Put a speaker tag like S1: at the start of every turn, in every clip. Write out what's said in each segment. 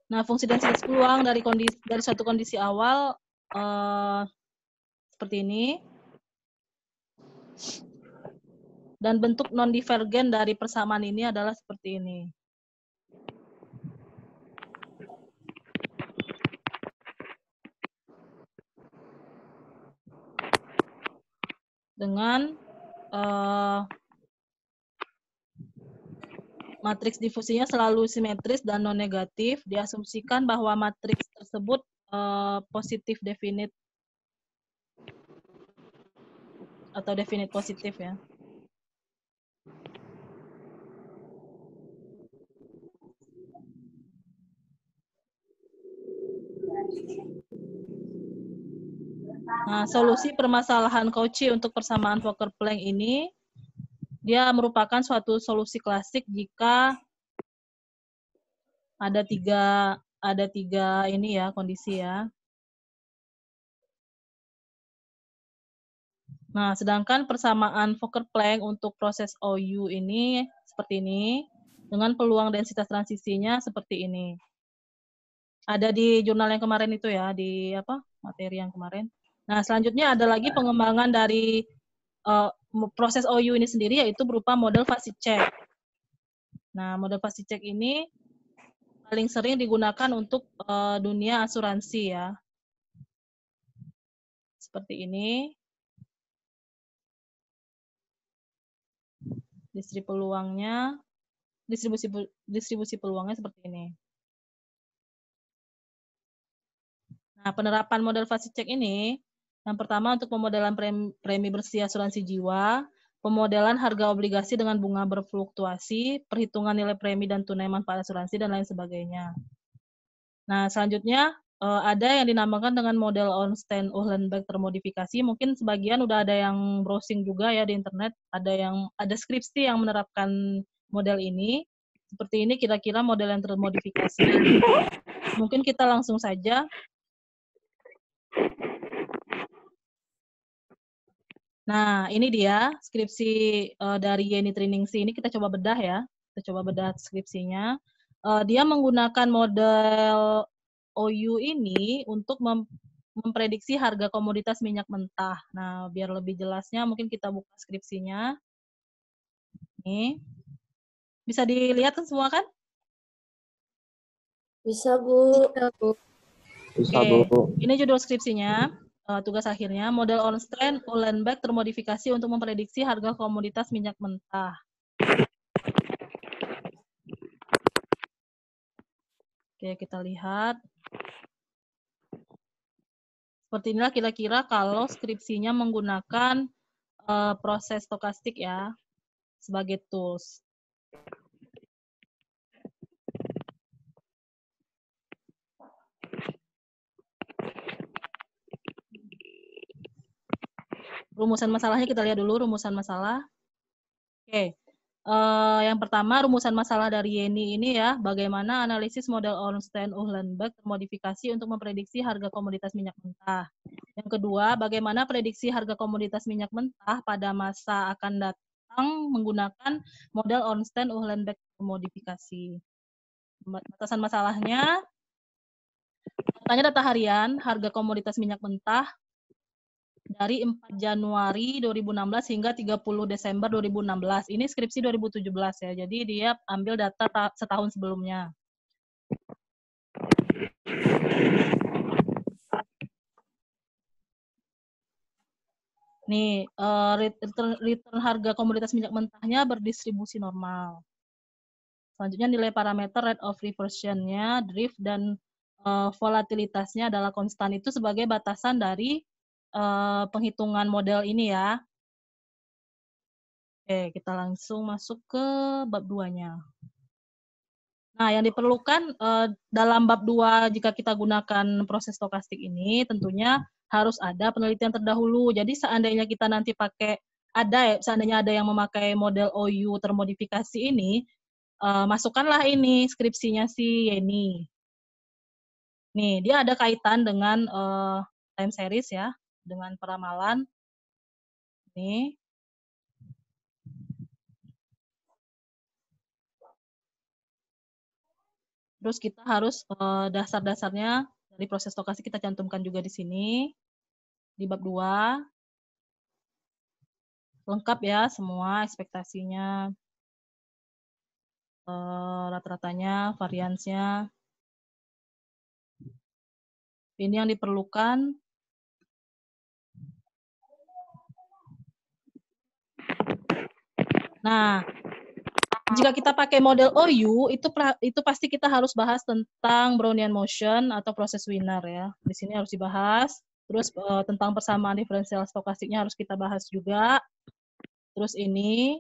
S1: Nah, fungsi densitas peluang dari suatu kondisi awal seperti ini. Dan bentuk non-divergen dari persamaan ini adalah seperti ini. Dengan matriks difusinya selalu simetris dan non-negatif, diasumsikan bahwa matriks tersebut positif definite atau definite positif ya. Nah, solusi permasalahan Cauchy untuk persamaan Fokker-Planck ini, dia merupakan suatu solusi klasik jika ada tiga ini ya kondisi ya. Nah, sedangkan persamaan Fokker-Planck untuk proses OU ini seperti ini, dengan peluang densitas transisinya seperti ini. Ada di jurnal yang kemarin itu ya, di materi yang kemarin. Nah, selanjutnya ada lagi pengembangan dari proses OU ini sendiri, yaitu berupa model fuzzy check. Nah, model fuzzy check ini paling sering digunakan untuk dunia asuransi ya. Seperti ini. Distribusi peluangnya seperti ini. Nah, penerapan model fuzzy check ini, yang pertama untuk pemodelan premi bersih asuransi jiwa, pemodelan harga obligasi dengan bunga berfluktuasi, perhitungan nilai premi dan tunai manfaat asuransi, dan lain sebagainya. Nah, selanjutnya ada yang dinamakan dengan model Ornstein-Uhlenbeck termodifikasi. Mungkin sebagian udah ada yang browsing juga ya di internet, ada skripsi yang menerapkan model ini. Seperti ini kira-kira model yang termodifikasi. Mungkin kita langsung saja. Nah, ini dia skripsi dari Yeni Triningsih ini, kita coba bedah ya. Kita coba bedah skripsinya. Dia menggunakan model OU ini untuk memprediksi harga komoditas minyak mentah. Nah, biar lebih jelasnya mungkin kita buka skripsinya. Nih. Bisa dilihat kan semua kan?
S2: Bisa, Bu.
S1: Oke, ini judul skripsinya. Tugas akhirnya, model Ornstein-Uhlenbeck termodifikasi untuk memprediksi harga komoditas minyak mentah. Oke, kita lihat. Seperti inilah kira-kira kalau skripsinya menggunakan proses stokastik ya, sebagai tools. Rumusan masalahnya kita lihat dulu rumusan masalah. Oke, yang pertama rumusan masalah dari Yeni ini ya, bagaimana analisis model Ornstein-Uhlenbeck termodifikasi untuk memprediksi harga komoditas minyak mentah. Yang kedua, bagaimana prediksi harga komoditas minyak mentah pada masa akan datang menggunakan model Ornstein-Uhlenbeck termodifikasi. Batasan masalahnya, datanya data harian, harga komoditas minyak mentah dari 4 Januari 2016 hingga 30 Desember 2016. Ini skripsi 2017 ya, jadi dia ambil data setahun sebelumnya. Nih, return harga komoditas minyak mentahnya berdistribusi normal. Selanjutnya nilai parameter rate of reversion-nya, drift, dan volatilitasnya adalah konstan. Itu sebagai batasan dari penghitungan model ini ya. Oke, kita langsung masuk ke bab 2-nya. Nah, yang diperlukan dalam bab 2 jika kita gunakan proses stokastik ini, tentunya harus ada penelitian terdahulu. Jadi seandainya kita nanti seandainya ada yang memakai model OU termodifikasi ini, masukkanlah ini skripsinya si Yeni. Nih, dia ada kaitan dengan time series ya, dengan peramalan. Nih. Terus kita harus dasar-dasarnya dari proses stokastik kita cantumkan juga di sini, di bab 2. Lengkap ya semua ekspektasinya, rata-ratanya, variansnya. Ini yang diperlukan. Nah, jika kita pakai model OU, itu pasti kita harus bahas tentang Brownian motion atau proses Wiener ya. Di sini harus dibahas. Terus tentang persamaan diferensial stokastiknya harus kita bahas juga. Terus ini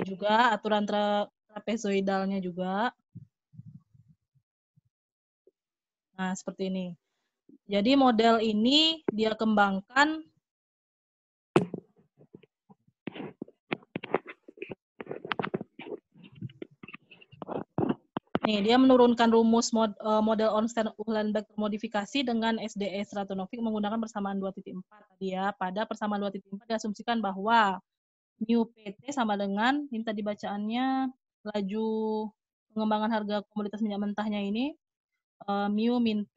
S1: juga aturan trapezoidalnya juga. Nah, seperti ini. Jadi model ini dia kembangkan nih, dia menurunkan rumus model Ornstein-Uhlenbeck termodifikasi dengan SDE Stratonovic menggunakan persamaan 2.4 tadi ya. Pada persamaan 2.4 diasumsikan bahwa mu PT sama dengan, ini tadi bacaannya, laju pengembangan harga komoditas minyak mentahnya ini, mu min P,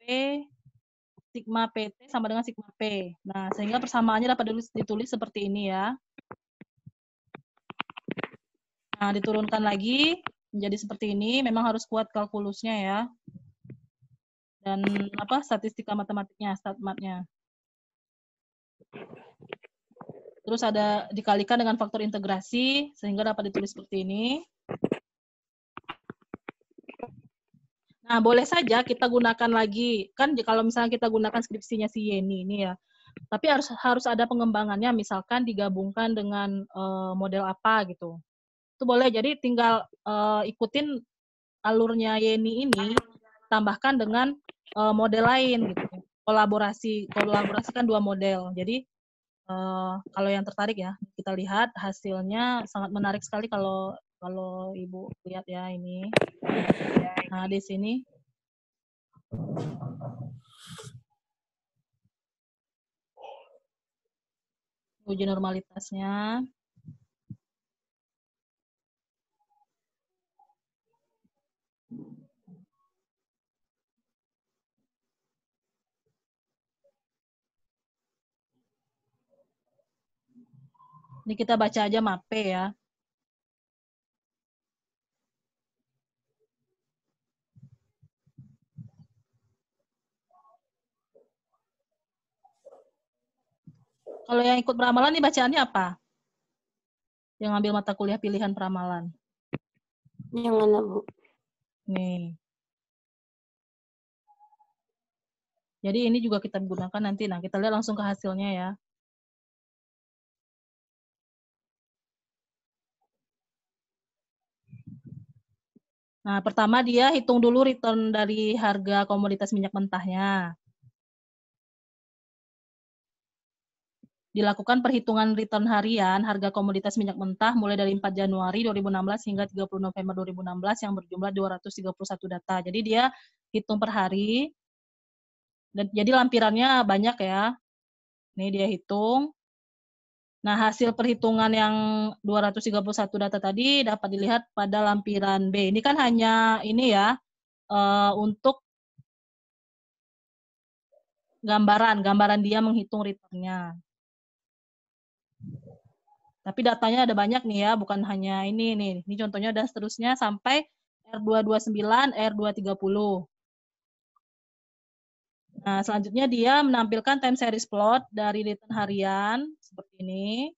S1: sigma PT sama dengan sigma P. Nah, sehingga persamaannya dapat ditulis seperti ini ya. Nah, diturunkan lagi menjadi seperti ini, memang harus kuat kalkulusnya ya. Dan statistika matematiknya, statmatnya. Terus ada dikalikan dengan faktor integrasi sehingga dapat ditulis seperti ini. Nah, boleh saja kita gunakan lagi, kan kalau misalnya kita gunakan skripsinya si Yeni ini ya. Tapi harus ada pengembangannya, misalkan digabungkan dengan model apa gitu. Itu boleh, jadi tinggal ikutin alurnya Yeni ini, tambahkan dengan model lain gitu. Kolaborasikan dua model. Jadi kalau yang tertarik ya, kita lihat hasilnya sangat menarik sekali kalau Ibu lihat ya ini. Nah, di sini uji normalitasnya. Ini kita baca aja MAPE ya. Kalau yang ikut peramalan nih bacaannya apa? Yang ambil mata kuliah pilihan peramalan.
S2: Yang mana, Bu?
S1: Nih. Jadi ini juga kita gunakan nanti. Nah, kita lihat langsung ke hasilnya ya. Nah, pertama dia hitung dulu return dari harga komoditas minyak mentahnya. Dilakukan perhitungan return harian harga komoditas minyak mentah mulai dari 4 Januari 2016 hingga 30 November 2016 yang berjumlah 231 data. Jadi dia hitung per hari. Dan jadi lampirannya banyak ya. Ini dia hitung. Nah, hasil perhitungan yang 231 data tadi dapat dilihat pada lampiran B. Ini kan hanya ini ya, untuk gambaran dia menghitung return-nya. Tapi datanya ada banyak nih ya, bukan hanya ini nih. Ini contohnya dan seterusnya sampai R229, R230. Nah, selanjutnya dia menampilkan time series plot dari return harian seperti ini.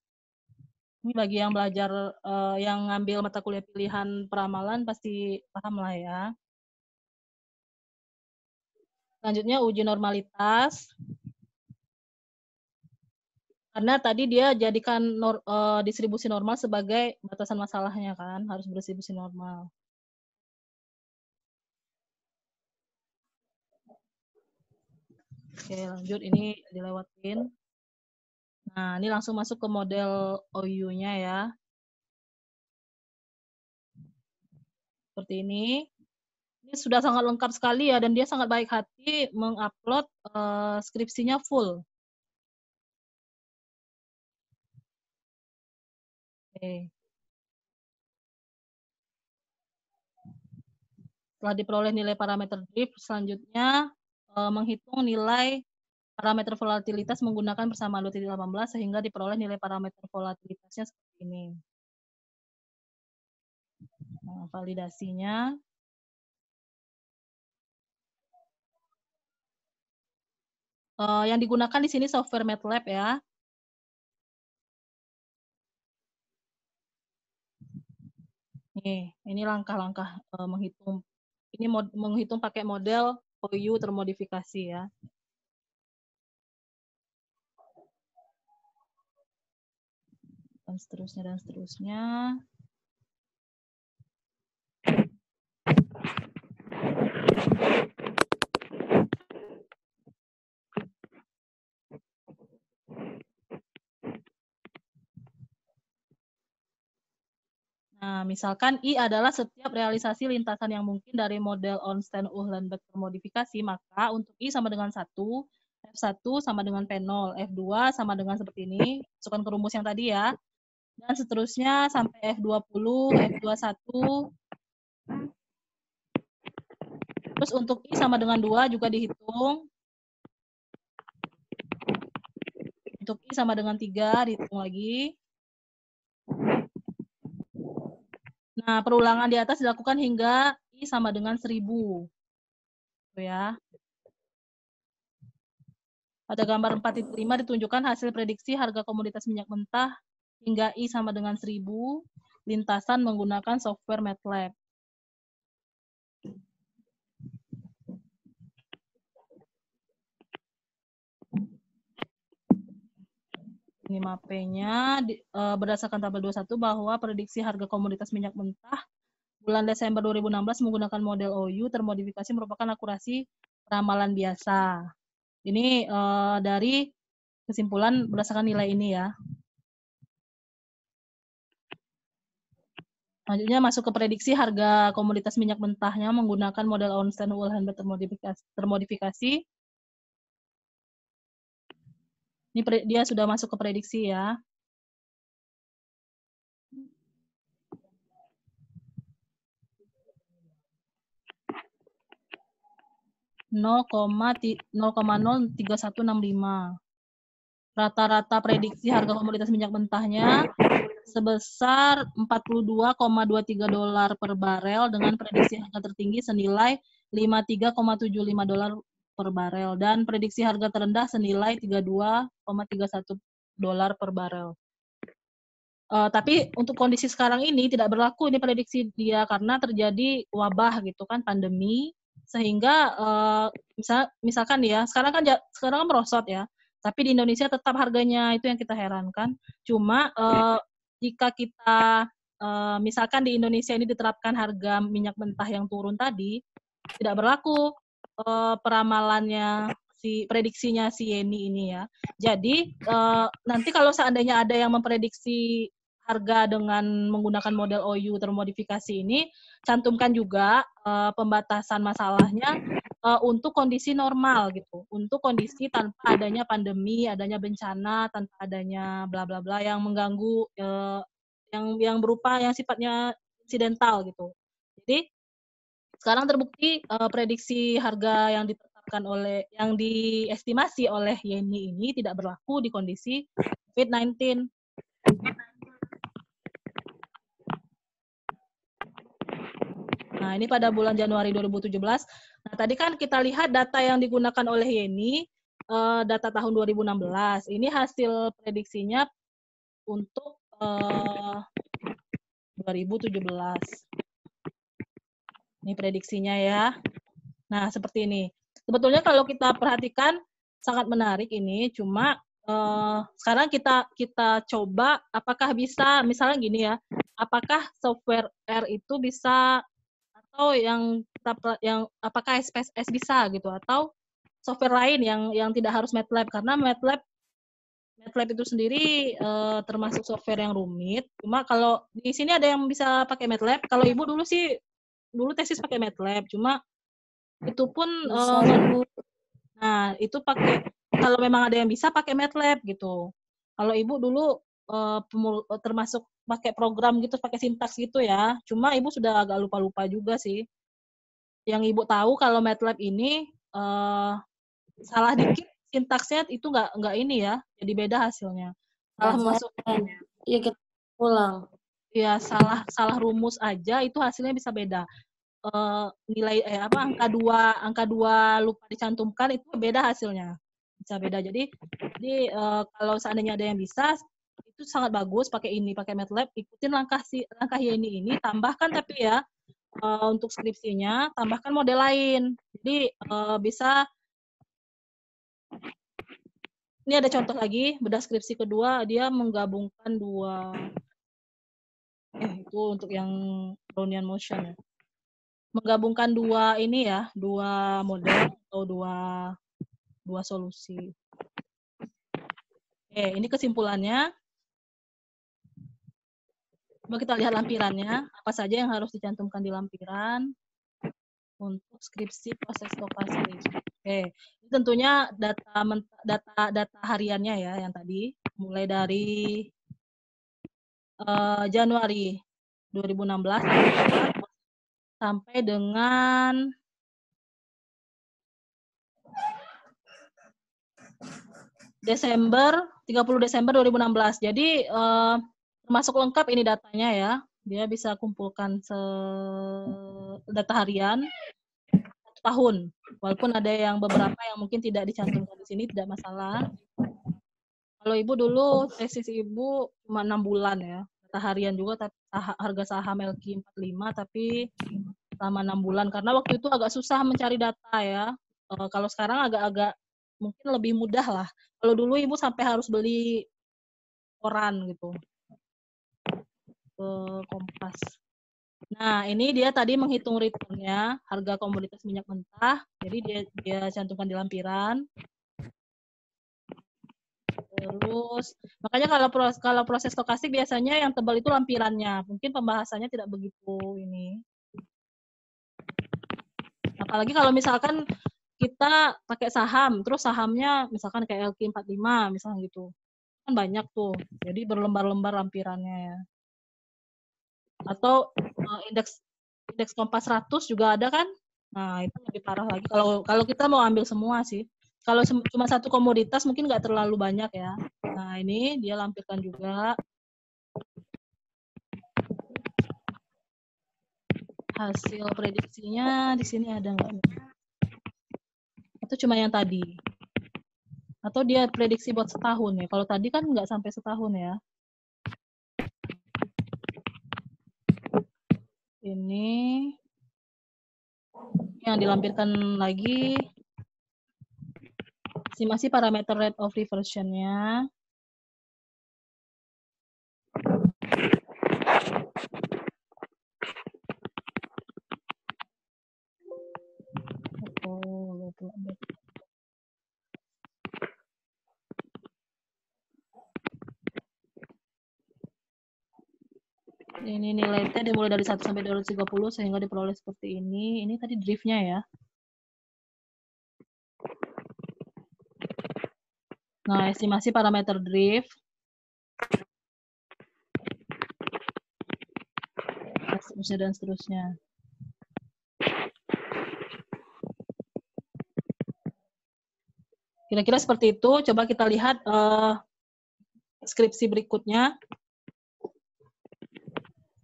S1: Ini bagi yang belajar, yang ngambil mata kuliah pilihan peramalan pasti paham lah ya. Selanjutnya uji normalitas. Karena tadi dia jadikan distribusi normal sebagai batasan masalahnya kan, harus berdistribusi normal. Oke, lanjut, ini dilewatin. Nah, ini langsung masuk ke model OU-nya ya. Seperti ini. Ini sudah sangat lengkap sekali ya, dan dia sangat baik hati mengupload skripsinya full. Oke. Setelah diperoleh nilai parameter drift, selanjutnya menghitung nilai parameter volatilitas menggunakan persamaan 2.18 sehingga diperoleh nilai parameter volatilitasnya seperti ini. Nah, validasinya. Yang digunakan di sini software MATLAB ya. Nih, ini langkah-langkah menghitung. Ini menghitung pakai model OU termodifikasi ya. Dan seterusnya dan seterusnya. Nah, misalkan I adalah setiap realisasi lintasan yang mungkin dari model Ornstein-Uhlenbeck termodifikasi, maka untuk I sama dengan 1, F1 sama dengan P0, F2 sama dengan seperti ini, masukkan ke rumus yang tadi ya, dan seterusnya sampai F20, F21, terus untuk I sama dengan 2 juga dihitung, untuk I sama dengan 3 dihitung lagi. Nah, perulangan di atas dilakukan hingga I sama dengan 1000. Tuh ya. Pada gambar 4.5 ditunjukkan hasil prediksi harga komoditas minyak mentah hingga I sama dengan 1000 lintasan menggunakan software MATLAB. Ini mapenya berdasarkan tabel 21 bahwa prediksi harga komoditas minyak mentah bulan Desember 2016 menggunakan model OU termodifikasi merupakan akurasi ramalan biasa. Ini dari kesimpulan berdasarkan nilai ini ya. Selanjutnya masuk ke prediksi harga komoditas minyak mentahnya menggunakan model Ornstein-Uhlenbeck termodifikasi. Ini dia sudah masuk ke prediksi ya. (0,03165). Rata-rata prediksi harga komoditas minyak mentahnya sebesar $42,23 per barel dengan prediksi harga tertinggi senilai $53,75 per barel dan prediksi harga terendah senilai $32,31 per barel. Tapi untuk kondisi sekarang ini tidak berlaku ini prediksi dia karena terjadi wabah gitu kan, pandemi, sehingga misalkan ya sekarang kan merosot ya, tapi di Indonesia tetap harganya itu yang kita herankan. Cuma jika kita misalkan di Indonesia ini diterapkan harga minyak mentah yang turun tadi, tidak berlaku peramalannya prediksinya si Yeni ini ya. Jadi nanti kalau seandainya ada yang memprediksi harga dengan menggunakan model OU termodifikasi ini, cantumkan juga pembatasan masalahnya untuk kondisi normal gitu, untuk kondisi tanpa adanya pandemi, adanya bencana, tanpa adanya bla bla bla yang mengganggu yang berupa yang sifatnya insidental gitu. Jadi sekarang terbukti prediksi harga yang ditetapkan yang diestimasi oleh Yeni ini tidak berlaku di kondisi COVID-19. Nah, ini pada bulan Januari 2017. Nah, tadi kan kita lihat data yang digunakan oleh Yeni, data tahun 2016. Ini hasil prediksinya untuk 2017. Ini prediksinya ya. Nah, seperti ini. Sebetulnya kalau kita perhatikan sangat menarik ini, cuma sekarang kita coba apakah bisa, misalnya gini ya, apakah software R itu bisa atau yang apakah SPSS bisa gitu atau software lain yang tidak harus MATLAB karena MATLAB itu sendiri termasuk software yang rumit. Cuma kalau di sini ada yang bisa pakai MATLAB. Kalau Ibu dulu tesis pakai MATLAB, cuma itu pun nah itu pakai kalau memang ada yang bisa pakai MATLAB gitu. Kalau Ibu dulu termasuk pakai program gitu, pakai sintaks gitu ya. Cuma Ibu sudah agak lupa-lupa juga sih. yang Ibu tahu kalau MATLAB ini salah dikit sintaksnya itu nggak ini ya, jadi beda hasilnya. Salah memasukkan.
S2: Iya, kita ulang.
S1: Ya salah rumus aja itu hasilnya bisa beda. Nilai angka 2 lupa dicantumkan itu beda hasilnya. Bisa beda. Jadi kalau seandainya ada yang bisa itu sangat bagus pakai MATLAB, ikutin langkah ini tambahkan tapi ya untuk skripsinya tambahkan model lain. Jadi bisa ini ada contoh lagi, bedah skripsi kedua dia menggabungkan itu untuk yang Brownian motion ya. Menggabungkan dua model atau dua solusi. Oke, ini kesimpulannya. Coba kita lihat lampirannya, apa saja yang harus dicantumkan di lampiran untuk skripsi proses stokastik. Oke, ini tentunya data hariannya ya yang tadi, mulai dari Januari 2016 sampai dengan Desember 30 Desember 2016. Jadi termasuk lengkap ini datanya ya. Dia bisa kumpulkan data harian 1 tahun. Walaupun ada yang beberapa yang mungkin tidak dicantumkan di sini tidak masalah. Kalau Ibu dulu tesis Ibu cuma 6 bulan ya. Data harian juga tapi harga saham LQ 45 tapi selama 6 bulan karena waktu itu agak susah mencari data ya. Kalau sekarang agak-agak mungkin lebih mudah lah. Kalau dulu Ibu sampai harus beli koran gitu ke Kompas. Nah, ini dia tadi menghitung returnnya, harga komoditas minyak mentah. Jadi dia cantumkan di lampiran. Terus, makanya kalau proses stokastik biasanya yang tebal itu lampirannya. Mungkin pembahasannya tidak begitu ini. Apalagi kalau misalkan kita pakai saham, terus sahamnya misalkan kayak LQ 45 misalnya gitu. Kan banyak tuh. Jadi berlembar-lembar lampirannya ya. Atau indeks Kompas 100 juga ada kan? Nah, itu lebih parah lagi. Kalau kita mau ambil semua sih. Kalau cuma satu komoditas mungkin nggak terlalu banyak ya. Nah, ini dia lampirkan juga. Hasil prediksinya di sini ada nggak? Atau cuma yang tadi? Atau dia prediksi buat setahun ya? Kalau tadi kan nggak sampai setahun ya. Ini yang dilampirkan lagi estimasi parameter rate of reversion-nya. Ini nilai T dimulai dari 1 sampai 230 sehingga diperoleh seperti ini. Ini tadi drift-nya ya. Nah, estimasi parameter drift. Dan seterusnya. Kira-kira seperti itu. Coba kita lihat skripsi berikutnya.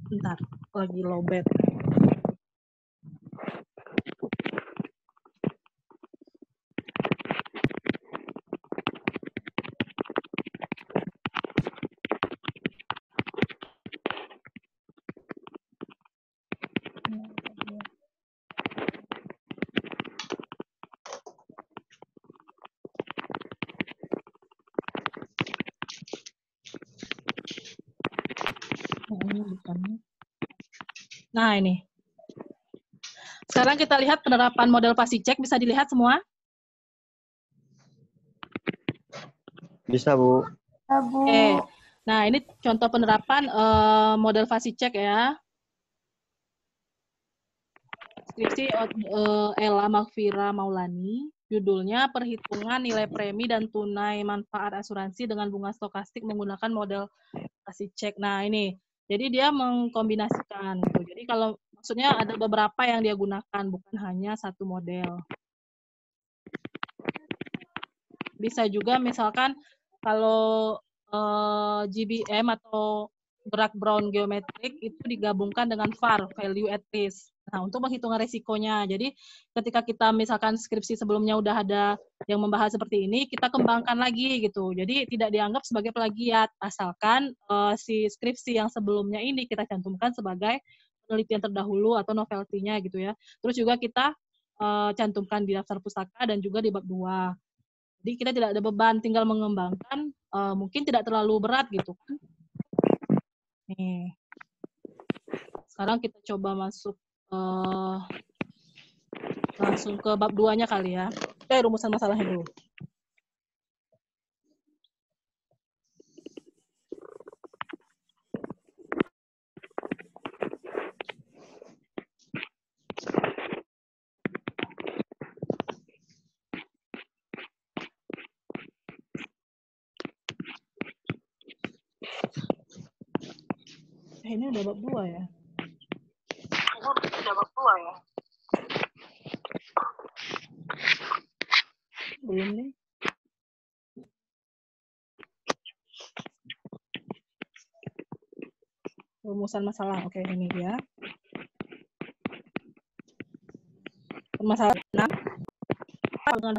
S1: Bentar, lagi lowbat. Nah, ini. Sekarang kita lihat penerapan model PASICEK. Bisa dilihat semua?
S3: Bisa, Bu.
S2: Ya, Bu.
S1: Oke. Nah, ini contoh penerapan model PASICEK ya. Skripsi Ella Magfira Maulani. Judulnya Perhitungan Nilai Premi dan Tunai Manfaat Asuransi dengan Bunga Stokastik menggunakan model PASICEK. Nah, ini. Jadi dia mengkombinasikan gitu. Jadi kalau maksudnya ada beberapa yang dia gunakan, bukan hanya satu model. Bisa juga misalkan kalau GBM atau gerak Brown geometrik itu digabungkan dengan VAR, value at risk. Nah, untuk penghitungan resikonya. Jadi ketika kita misalkan skripsi sebelumnya udah ada yang membahas seperti ini, kita kembangkan lagi gitu. Jadi tidak dianggap sebagai plagiat, asalkan si skripsi yang sebelumnya ini kita cantumkan sebagai penelitian terdahulu atau novelty-nya gitu ya. Terus juga kita cantumkan di daftar pustaka dan juga di bab 2. Jadi kita tidak ada beban, tinggal mengembangkan, mungkin tidak terlalu berat gitu kan. Nih. Sekarang kita coba masuk langsung ke bab 2-nya kali ya. Rumusan masalahnya dulu. Ini udah bab 2 ya. Belum nih. Rumusan masalah. Oke, ini dia. Permasalahan 6. Dengan